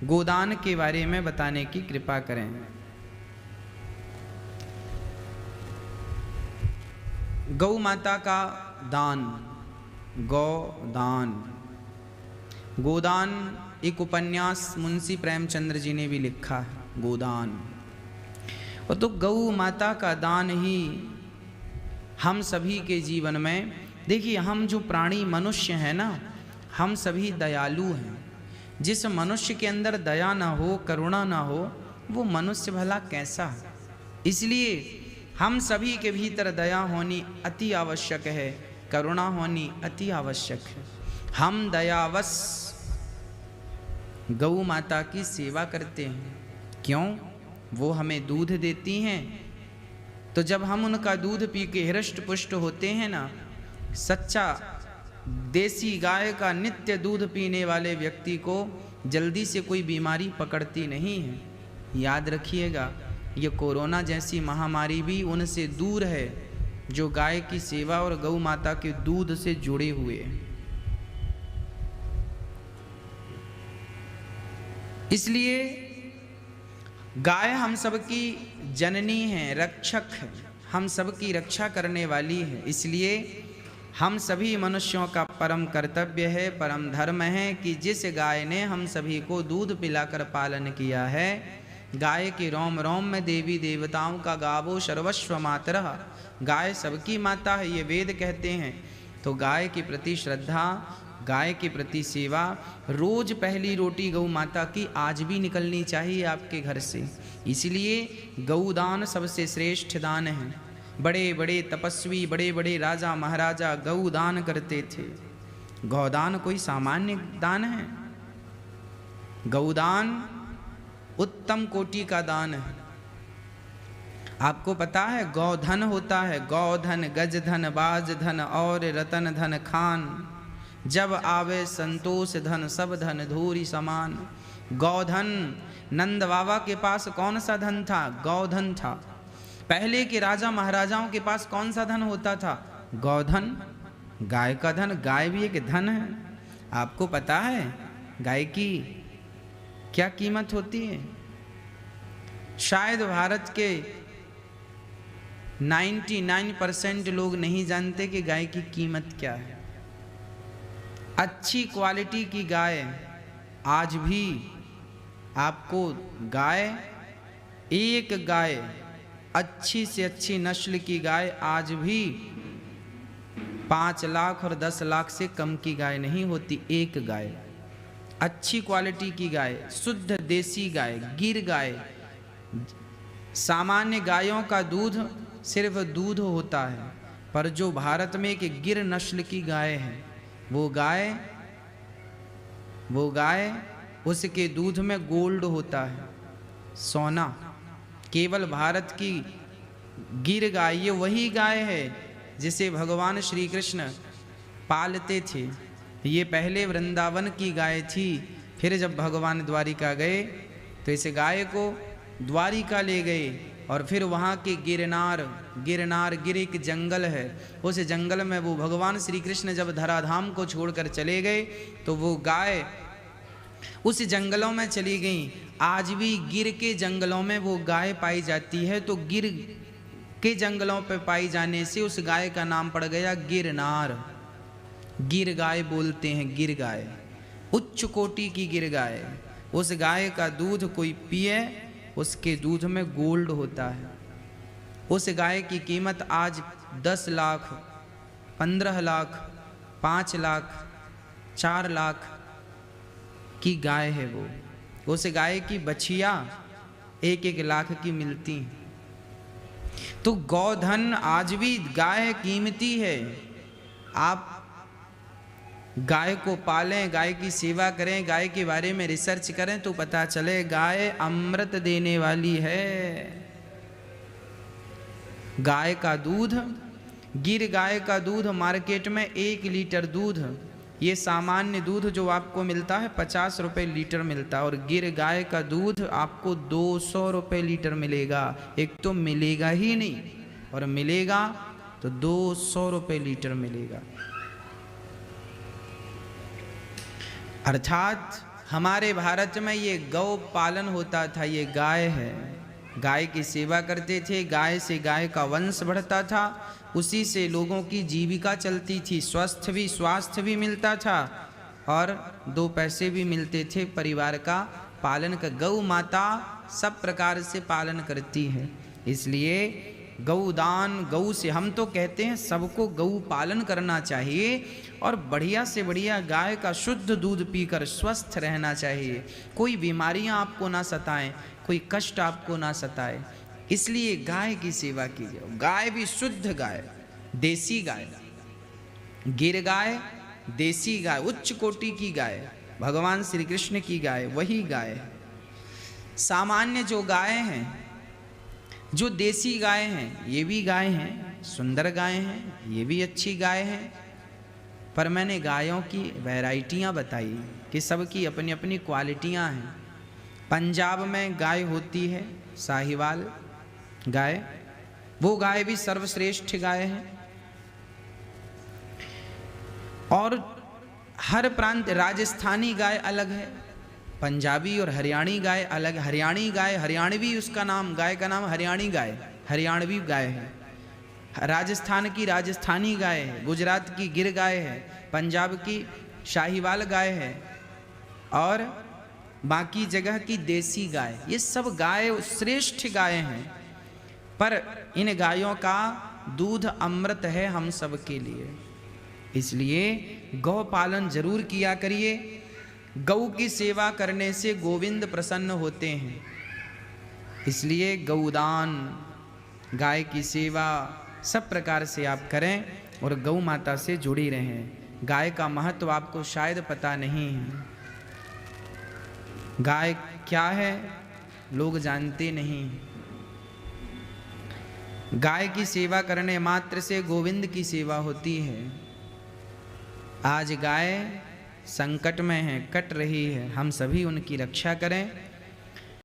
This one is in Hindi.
गोदान के बारे में बताने की कृपा करें। गौ माता का दान, गौदान, गोदान एक उपन्यास मुंशी प्रेमचंद्र जी ने भी लिखा है, गोदान। और तो गौ माता का दान ही हम सभी के जीवन में, देखिए हम जो प्राणी मनुष्य हैं ना, हम सभी दयालु हैं। जिस मनुष्य के अंदर दया ना हो, करुणा ना हो, वो मनुष्य भला कैसा है। इसलिए हम सभी के भीतर दया होनी अति आवश्यक है, करुणा होनी अति आवश्यक है। हम दयावश गौ माता की सेवा करते हैं। क्यों? वो हमें दूध देती हैं, तो जब हम उनका दूध पी के हृष्ट पुष्ट होते हैं ना, सच्चा देसी गाय का नित्य दूध पीने वाले व्यक्ति को जल्दी से कोई बीमारी पकड़ती नहीं है। याद रखिएगा, ये कोरोना जैसी महामारी भी उनसे दूर है जो गाय की सेवा और गौ माता के दूध से जुड़े हुए हैं। इसलिए गाय हम सबकी जननी है, रक्षक है, हम सबकी रक्षा करने वाली है। इसलिए हम सभी मनुष्यों का परम कर्तव्य है, परम धर्म है कि जिस गाय ने हम सभी को दूध पिलाकर पालन किया है, गाय के रोम रोम में देवी देवताओं का गावो सर्वस्व मातरः, गाय सबकी माता है, ये वेद कहते हैं। तो गाय के प्रति श्रद्धा, गाय के प्रति सेवा, रोज पहली रोटी गौ माता की आज भी निकलनी चाहिए आपके घर से। इसलिए गौदान सबसे श्रेष्ठ दान है। बड़े बड़े तपस्वी, बड़े बड़े राजा महाराजा गौदान करते थे। गौदान कोई सामान्य दान है, गौदान उत्तम कोटि का दान है। आपको पता है गौधन होता है, गौधन, गजधन, बाजधन और रतन धन खान, जब आवे संतोष धन सब धन धूरी समान। गौधन, नंद बाबा के पास कौन सा धन था? गौधन था। पहले के राजा महाराजाओं के पास कौन सा धन होता था? गौधन, गाय का धन। गाय भी एक धन है। आपको पता है गाय की क्या कीमत होती है? शायद भारत के 99% लोग नहीं जानते कि गाय की कीमत क्या है। अच्छी क्वालिटी की गाय आज भी आपको, गाय, एक गाय, अच्छी से अच्छी नस्ल की गाय आज भी 5 लाख और 10 लाख से कम की गाय नहीं होती। एक गाय, अच्छी क्वालिटी की गाय, शुद्ध देसी गाय, गिर गाय। सामान्य गायों का दूध सिर्फ दूध होता है, पर जो भारत में एक गिर नस्ल की गाय है, वो गाय उसके दूध में गोल्ड होता है, सोना। केवल भारत की गिर गाय, ये वही गाय है जिसे भगवान श्री कृष्ण पालते थे। ये पहले वृंदावन की गाय थी, फिर जब भगवान द्वारिका गए तो इस गाय को द्वारिका ले गए और फिर वहाँ के गिर एक जंगल है, उस जंगल में वो भगवान श्री कृष्ण जब धराधाम को छोड़कर चले गए तो वो गाय उस जंगलों में चली गई। आज भी गिर के जंगलों में वो गाय पाई जाती है। तो गिर के जंगलों पर पाई जाने से उस गाय का नाम पड़ गया गिरनार। गिर गाय बोलते हैं, गिर गाय, उच्च कोटि की गिर गाय। उस गाय का दूध कोई पिए, उसके दूध में गोल्ड होता है। उस गाय की कीमत आज 10 लाख, 15 लाख, 5 लाख, 4 लाख की गाय है वो। उस गाय की बछिया 1-1 लाख की मिलती हैं। तो गौधन, आज भी गाय कीमती है। आप गाय को पालें, गाय की सेवा करें, गाय के बारे में रिसर्च करें तो पता चले गाय अमृत देने वाली है। गाय का दूध, गिर गाय का दूध मार्केट में 1 लीटर दूध, ये सामान्य दूध जो आपको मिलता है 50 रुपए लीटर मिलता है, और गिर गाय का दूध आपको 200 रुपए लीटर मिलेगा। एक तो मिलेगा ही नहीं, और मिलेगा तो 200 रुपए लीटर मिलेगा। अर्थात हमारे भारत में ये गौ पालन होता था, ये गाय है, गाय की सेवा करते थे, गाय से गाय का वंश बढ़ता था, उसी से लोगों की जीविका चलती थी, स्वास्थ्य भी मिलता था और 2 पैसे भी मिलते थे परिवार का पालन का। गौ माता सब प्रकार से पालन करती है, इसलिए गौदान, गौ से हम तो कहते हैं सबको गौ पालन करना चाहिए और बढ़िया से बढ़िया गाय का शुद्ध दूध पीकर स्वस्थ रहना चाहिए। कोई बीमारियां आपको ना सताएं, कोई कष्ट आपको ना सताए, इसलिए गाय की सेवा कीजिए। गाय भी शुद्ध गाय, देसी गाय, गिर गाय, देसी गाय, उच्च कोटि की गाय, भगवान श्री कृष्ण की गाय, वही गाय है। सामान्य जो गाय हैं, जो देसी गाय हैं, ये भी गाय हैं, सुंदर गाय हैं, ये भी अच्छी गाय हैं, पर मैंने गायों की वैरायटियां बताई कि सबकी अपनी अपनी क्वालिटियां हैं। पंजाब में गाय होती है साहिवाल गाय, वो गाय भी सर्वश्रेष्ठ गाय है। और हर प्रांत, राजस्थानी गाय अलग है, पंजाबी और हरियाणी गाय अलग। हरियाणी गाय, हरियाणवी उसका नाम, गाय का नाम हरियाणी गाय, हरियाणवी गाय है। राजस्थान की राजस्थानी गाय है, गुजरात की गिर गाय है, पंजाब की शाहीवाल गाय है और बाकी जगह की देसी गाय। ये सब गाय श्रेष्ठ गाय हैं, पर इन गायों का दूध अमृत है हम सब के लिए, इसलिए गौ पालन जरूर किया करिए। गौ की सेवा करने से गोविंद प्रसन्न होते हैं, इसलिए गौदान, गाय की सेवा सब प्रकार से आप करें और गौ माता से जुड़ी रहें। गाय का महत्व आपको शायद पता नहीं है, गाय क्या है लोग जानते नहीं। गाय की सेवा करने मात्र से गोविंद की सेवा होती है। आज गाय संकट में है, कट रही है, हम सभी उनकी रक्षा करें।